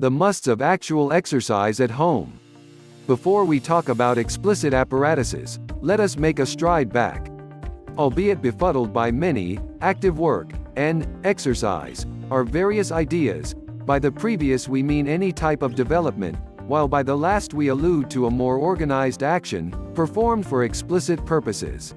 The musts of actual exercise at home. Before we talk about explicit apparatuses, let us make a stride back. Albeit befuddled by many, active work, and exercise, are various ideas. By the previous we mean any type of development, while by the last we allude to a more organized action, performed for explicit purposes.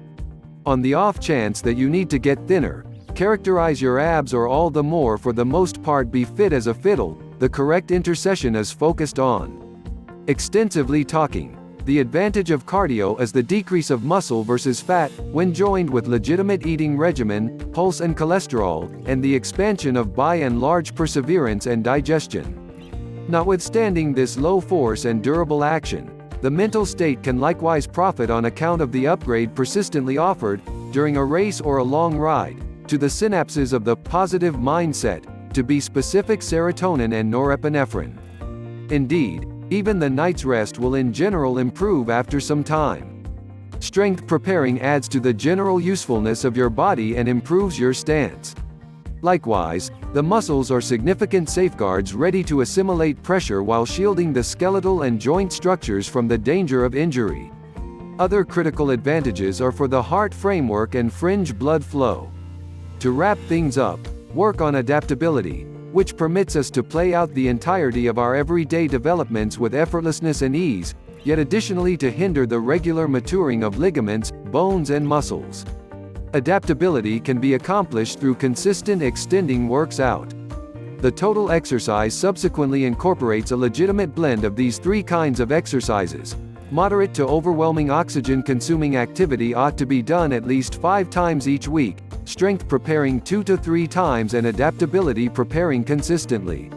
On the off chance that you need to get thinner, characterize your abs or all the more for the most part be fit as a fiddle, the correct intercession is focused on. Extensively talking, the advantage of cardio is the decrease of muscle versus fat, when joined with legitimate eating regimen, pulse and cholesterol, and the expansion of by and large perseverance and digestion. Notwithstanding this low force and durable action, the mental state can likewise profit on account of the upgrade persistently offered, during a race or a long ride, to the synapses of the positive mindset, to be specific serotonin and norepinephrine. Indeed, even the night's rest will in general improve after some time. Strength preparing adds to the general usefulness of your body and improves your stance. Likewise, the muscles are significant safeguards ready to assimilate pressure while shielding the skeletal and joint structures from the danger of injury. Other critical advantages are for the heart framework and fringe blood flow. To wrap things up, work on adaptability, which permits us to play out the entirety of our everyday developments with effortlessness and ease, yet additionally to hinder the regular maturing of ligaments, bones and muscles. Adaptability can be accomplished through consistent extending works out. The total exercise subsequently incorporates a legitimate blend of these three kinds of exercises. Moderate to overwhelming oxygen-consuming activity ought to be done at least 5 times each week, strength preparing 2 to 3 times and adaptability preparing consistently.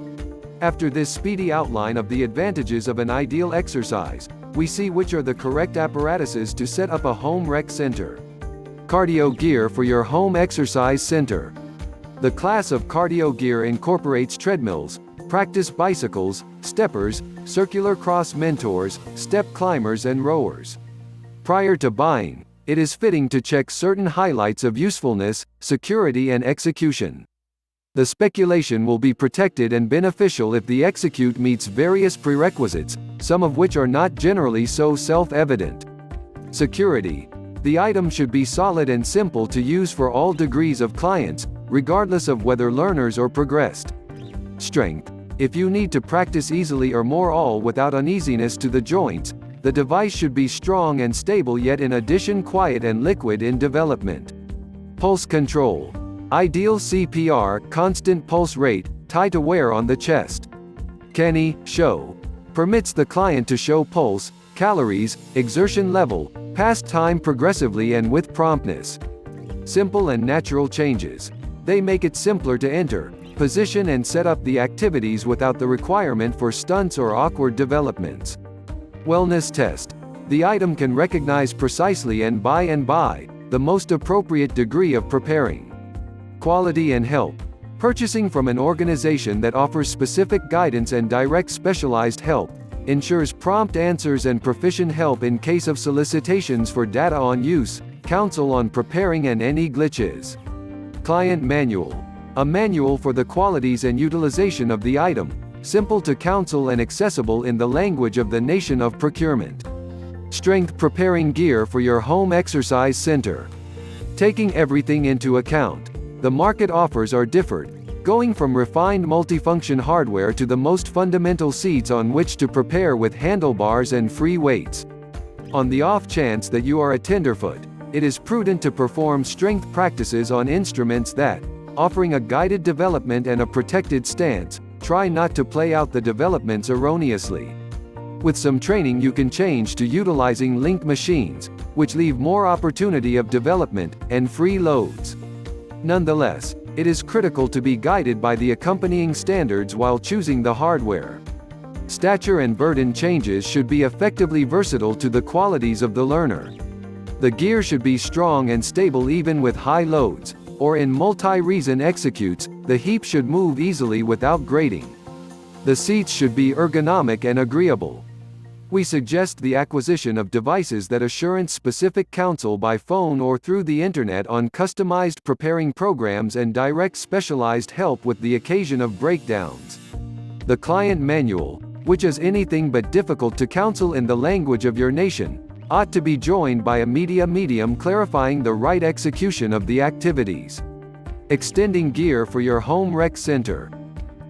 After this speedy outline of the advantages of an ideal exercise, we see which are the correct apparatuses to set up a home rec center. Cardio gear for your home exercise center. The class of cardio gear incorporates treadmills, practice bicycles, steppers, circular cross mentors, step climbers and rowers. Prior to buying, it is fitting to check certain highlights of usefulness, security and execution. The speculation will be protected and beneficial if the execute meets various prerequisites, some of which are not generally so self-evident. Security. The item should be solid and simple to use for all degrees of clients, regardless of whether learners or progressed. Strength. If you need to practice easily or more all without uneasiness to the joints, the device should be strong and stable yet in addition quiet and liquid in development. Pulse control. Ideal CPR, constant pulse rate, tie to wear on the chest. Kenny, show. Permits the client to show pulse, calories, exertion level, past time progressively and with promptness. Simple and natural changes. They make it simpler to enter, position and set up the activities without the requirement for stunts or awkward developments. Wellness test. The item can recognize precisely and by the most appropriate degree of preparing. Quality and help. Purchasing from an organization that offers specific guidance and direct specialized help ensures prompt answers and proficient help in case of solicitations for data on use, counsel on preparing and any glitches. Client manual. A manual for the qualities and utilization of the item, simple to counsel and accessible in the language of the nation of procurement. Strength preparing gear for your home exercise center. Taking everything into account, the market offers are differed, going from refined multifunction hardware to the most fundamental seats on which to prepare with handlebars and free weights. On the off chance that you are a tenderfoot, it is prudent to perform strength practices on instruments that, offering a guided development and a protected stance, try not to play out the developments erroneously. With some training you can change to utilizing link machines, which leave more opportunity of development, and free loads. Nonetheless, it is critical to be guided by the accompanying standards while choosing the hardware. Stature and burden changes should be effectively versatile to the qualities of the learner. The gear should be strong and stable even with high loads, or in multi-reason executes, the heap should move easily without grating. The seats should be ergonomic and agreeable. We suggest the acquisition of devices that assurance-specific counsel by phone or through the internet on customized preparing programs and direct specialized help with the occasion of breakdowns. The client manual, which is anything but difficult to counsel in the language of your nation, ought to be joined by a media medium clarifying the right execution of the activities. Extending gear for your home rec center.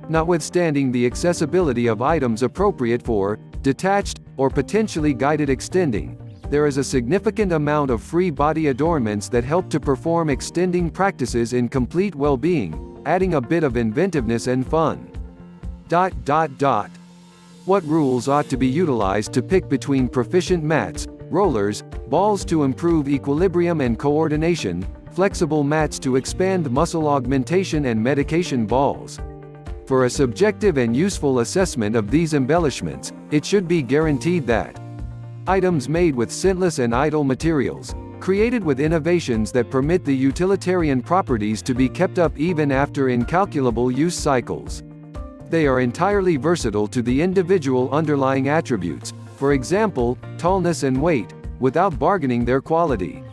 Notwithstanding the accessibility of items appropriate for detached or potentially guided extending, there is a significant amount of free body adornments that help to perform extending practices in complete well-being, adding a bit of inventiveness and fun. What rules ought to be utilized to pick between proficient mats, rollers, balls to improve equilibrium and coordination, flexible mats to expand muscle augmentation, and medication balls? For a subjective and useful assessment of these embellishments, it should be guaranteed that items made with scentless and idle materials, created with innovations that permit the utilitarian properties to be kept up even after incalculable use cycles. They are entirely versatile to the individual underlying attributes, for example, tallness and weight, without bargaining their quality.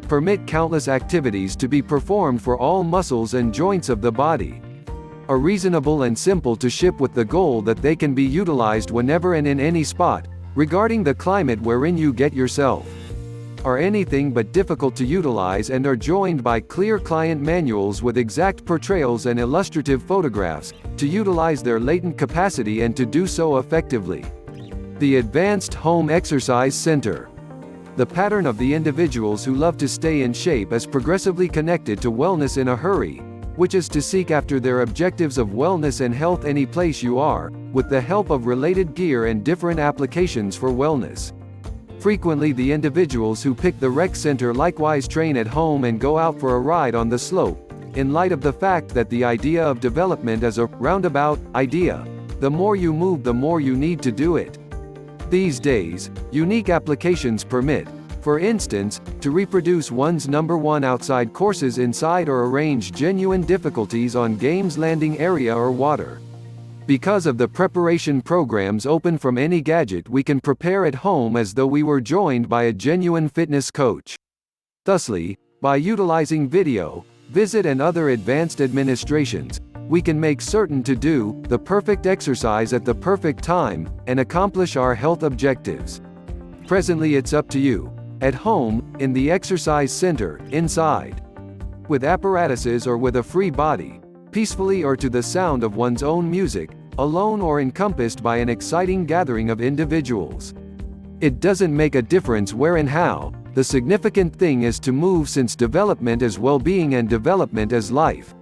Permit countless activities to be performed for all muscles and joints of the body. Are reasonable and simple to ship with the goal that they can be utilized whenever and in any spot, regarding the climate wherein you get yourself. Are anything but difficult to utilize and are joined by clear client manuals with exact portrayals and illustrative photographs, to utilize their latent capacity and to do so effectively. The Advanced Home Exercise Center. The pattern of the individuals who love to stay in shape is progressively connected to wellness in a hurry, which is to seek after their objectives of wellness and health any place you are, with the help of related gear and different applications for wellness. Frequently the individuals who pick the rec center likewise train at home and go out for a ride on the slope, in light of the fact that the idea of development is a roundabout idea. The more you move, the more you need to do it. These days, unique applications permit, for instance, to reproduce one's number one outside courses inside or arrange genuine difficulties on game's landing area or water. Because of the preparation programs open from any gadget, we can prepare at home as though we were joined by a genuine fitness coach. Thusly, by utilizing video, visit and other advanced administrations, we can make certain to do the perfect exercise at the perfect time, and accomplish our health objectives. Presently it's up to you, at home, in the exercise center, inside. With apparatuses or with a free body, peacefully or to the sound of one's own music, alone or encompassed by an exciting gathering of individuals. It doesn't make a difference where and how, the significant thing is to move, since development is well-being and development is life.